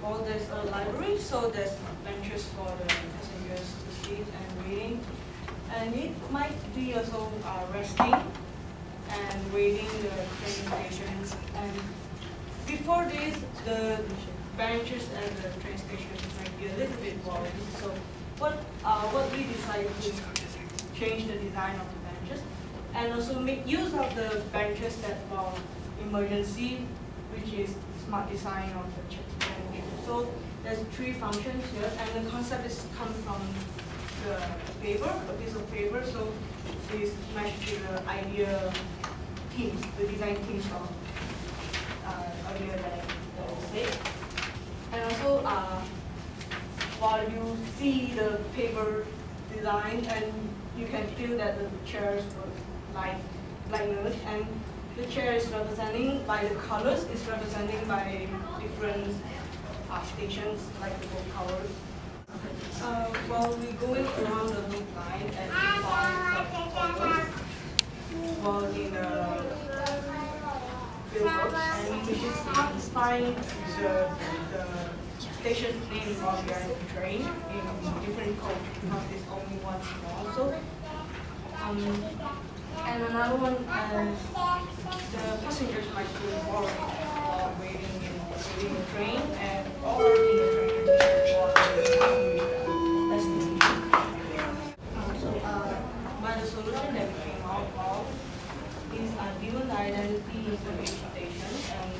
all, there's a library, so there's benches for the passengers to sit and reading. And it might be also resting and waiting the train stations. And before this, the benches at the train stations might be a little bit boring. So what we decided to change the design of the benches and also make use of the benches that for emergency, which is smart design of the bench. So there's 3 functions here, and the concept is come from the paper, a piece of paper. So this matches to the idea themes, the design themes of earlier that I said. And also, while you see the paper design, and you can feel that the chairs were lighter, and the chair is representing by the colors, is representing by different stations, like the both colors. While we're going around the loop line and we found the colors, while in the billboards, and we just find the station name while we are in the train in different codes because there's only one small. So, and another one, the passengers might feel bored while waiting in the train and or in the train while destination. So, by the solution that we came out of is given the identity to each station and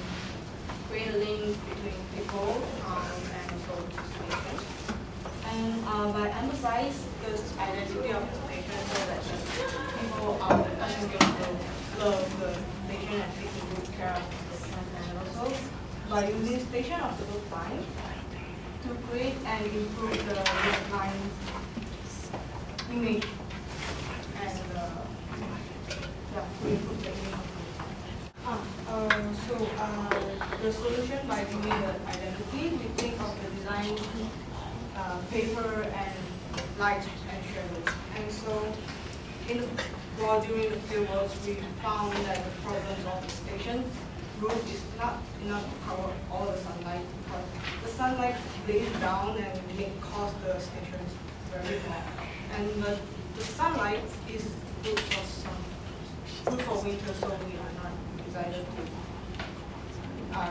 create a link between people and also stations. And by emphasize this identity of the station so that people, the passengers will love the station and take good care of the station, and also by using station of the loop line to create and improve the loop line image and to improve the image. The solution by giving the identity, we think of the design paper and light and shadows. And so during the field works, we found that the problems of the station roof is not enough to cover all the sunlight because the sunlight lays down and cause the stations very hot. And the sunlight is good for winter, so we are not decided to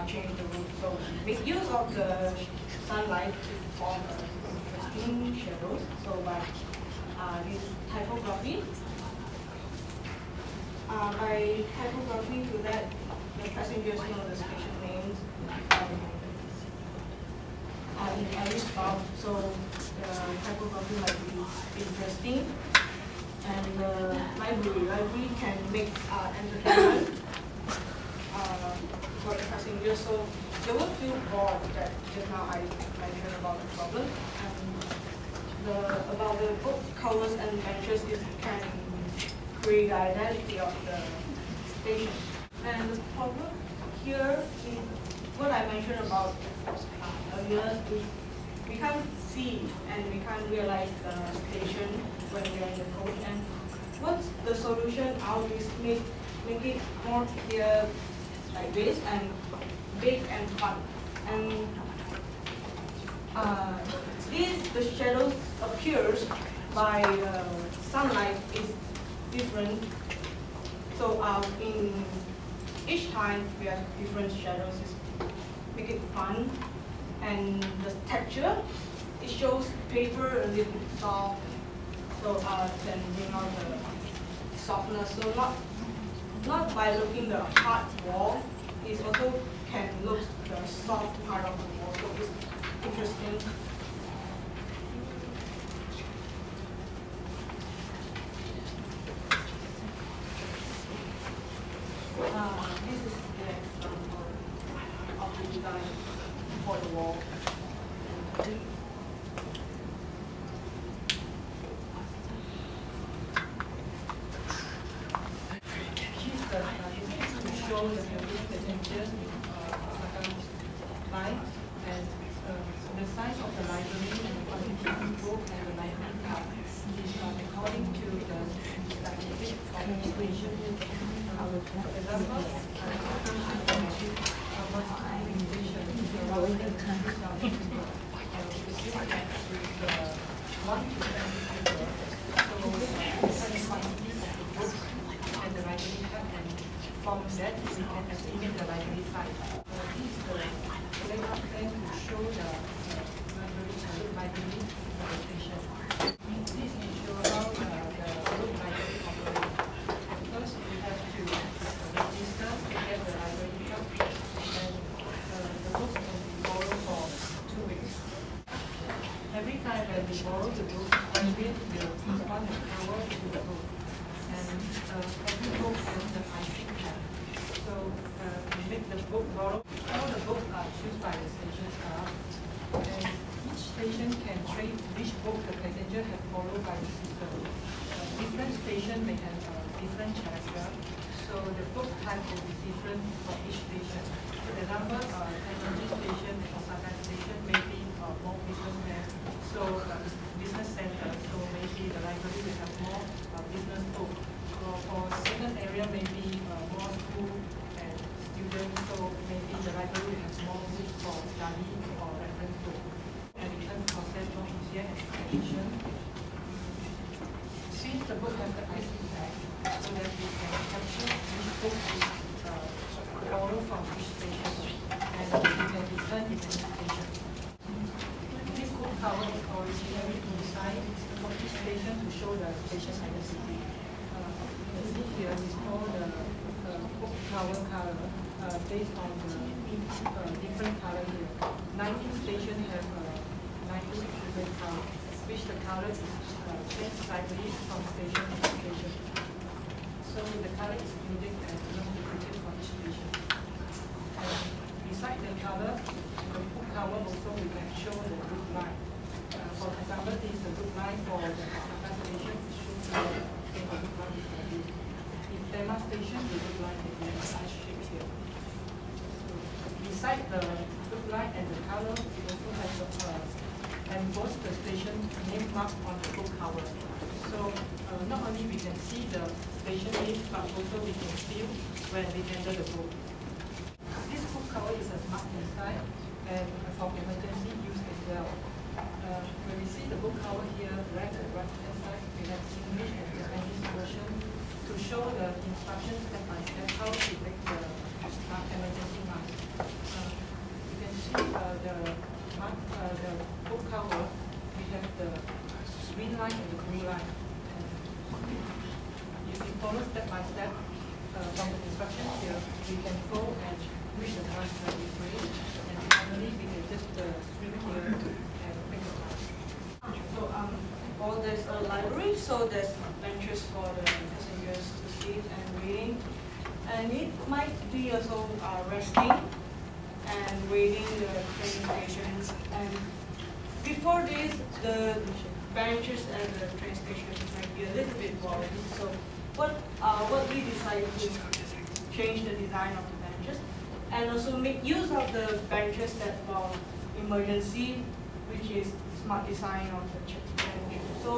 change the roof. So make use of the sunlight to form interesting shadows. So by this typography, to let the passengers know the station names in every stop. So the typography might be interesting. And the library can make entertainment for the passengers, so they won't feel bored. That just now I mentioned about the problem. And about the book colors and benches, it can create the identity of the station. And the problem here is what I mentioned about earlier. We can't see and we can't realize the station when we are in the coach. And what's the solution out is make it more clear like this and big and fun. And the shadows appears by sunlight is different. So in each time we have different shadows. Make it fun. And the texture, it shows paper a little bit soft, so can bring out the softness. So not by looking the hard wall, it also can look the soft part of the wall. So it's interesting. This is the example of the design for the wall. To show the potential line and the size of the library and the quantity book and the library card is according to the scientific formulation. For example, From that, we can estimate the library size. This is the layout plan to show the library location. This is show how the library operates. First, we have to register to get the library card, and the book can be borrowed for 2 weeks. Every time when we borrow the book, library will respond and cover to the book. And every book has the IP tag. So we make the book borrow. All the books are chosen by the station staff. And each station can trade which book the passenger has borrowed by the system. Different station may have different character. So the book type will be different for each station. For example, Technology station and Osaka station may be more businessmen. So business center. So maybe the library will have more business book. For certain area, maybe more school and students, so maybe the library will have more books for study or reference book. And it can process more easier and efficient. Since the book has the IC tag, so that we can capture which book is borrowed from each station, and we can return it to the station. This book cover is originally designed for each station to show the station identity. Here is called the book cover color based on the different color here. 19 stations have 19 different colors, which the color is changed slightly from station to station. So the color is unique and not duplicate for each station. And beside the color, the book cover also we can show the group line. For example, this is the group line for the Osaka station. The group line is like this. Tema station, the group line is in a shape here. So beside the group line and the color, we also have the emboss the station name mark on the book cover. So not only we can see the station name, but also we can feel when we enter the book. This book cover is a smart design and for emergency use as well. When we see the book cover here, right and right hand side, we have English and Japanese version to show the instructions step by step how to make the emergency mask. You can see the book cover. We have the green line and the blue line. If you follow step by step from the instructions here, we can go and reach the mask very quickly. And finally, we can just swim here and make the mask. So all this library, so there's benches for the passengers to sit and reading, and it might be also resting and reading the train stations. And before this, the benches at the train stations might be a little bit boring. So what we decided to change the design of the benches and also make use of the benches that for emergency, which is smart design of the benches. So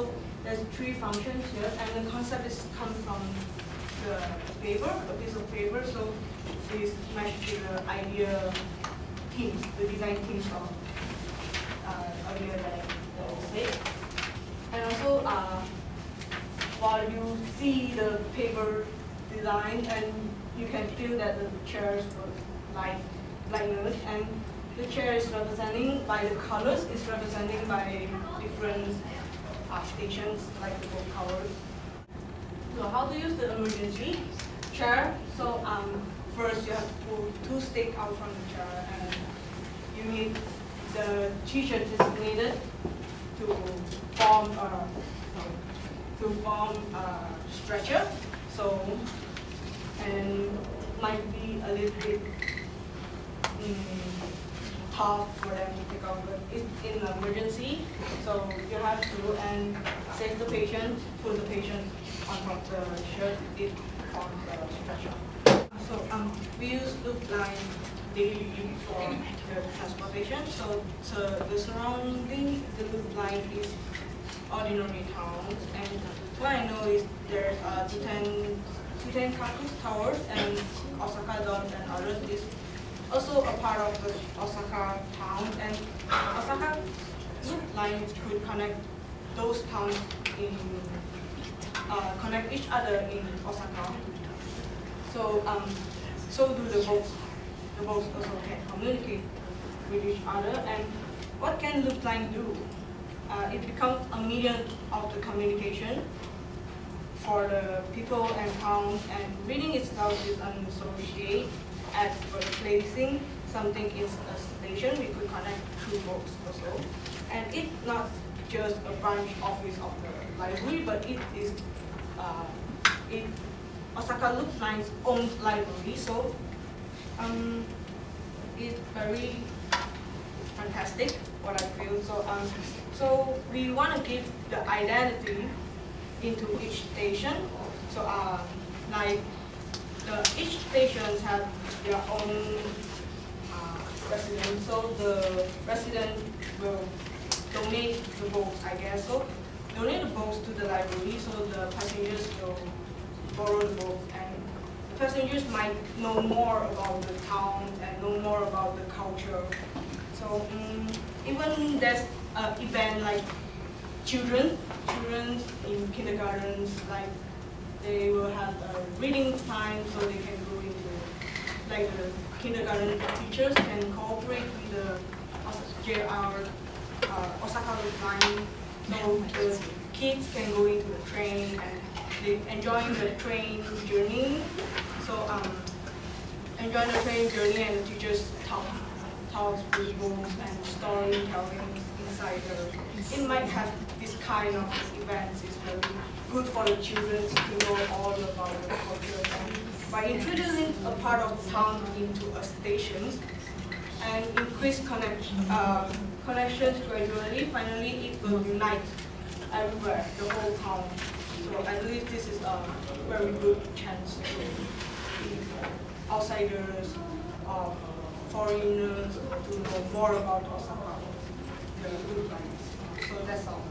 there's 3 functions here, and the concept is come from the paper, a piece of paper. So this matches the idea teams, the design teams of earlier that I said. And also, while you see the paper design, and you can feel that the chairs were like note, and the chair is representing by the colors, is representing by different stations like the book covers. So how to use the emergency chair? So first you have to pull 2 sticks out from the chair, and you need the teacher designated to form a stretcher. So and might be a little bit tough for them to pick up, but it's in an emergency, so you have to and save the patient, put the patient on top of the shirt, it on the stretcher. So we use loop line daily for the transportation. So the surrounding the loop line is ordinary towns, and what I know is there's Titan Kakus Towers and Osaka Dome and others is also a part of the Osaka town, and Osaka loop lines could connect those towns connect each other in Osaka. So so do the boats. The boats also can communicate with each other. And what can loop line do? It becomes a medium of the communication for the people and towns, and reading itself is unassociated as for placing something in a station. We could connect two books also. And it's not just a branch office of the library, but it is Osaka Loop Line's own library. So it's very fantastic what I feel. So we want to give the identity into each station. So like each stations have their own residents. So the resident will donate the books, I guess. So donate the books to the library, so the passengers will borrow the books, and the passengers might know more about the town and know more about the culture. So even there's an event like children in kindergartens, like they will have a reading time, so they can go into, like the kindergarten teachers can cooperate with the JR Osaka Loop Line, so the kids can go into the train and they enjoying the train journey. So enjoying the train journey, and the teachers talks with books and storytelling inside the. It might have this kind of events. It's very good for the children to know all about the culture. And by introducing a part of town into a station and increase connections gradually, finally it will unite everywhere, the whole town. So I believe this is a very good chance to outsiders, foreigners to know more about Osaka, the good lines. So that's all.